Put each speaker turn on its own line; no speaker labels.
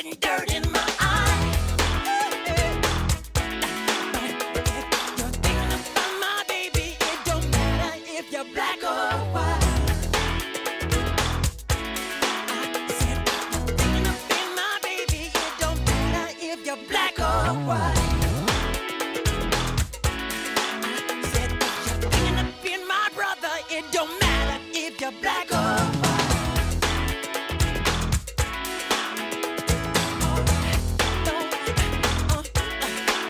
getting dirt in my eye. You're thinking about my baby. It don't matter if you're black or white. I said you're thinking about my baby. It don't matter if you're black or white.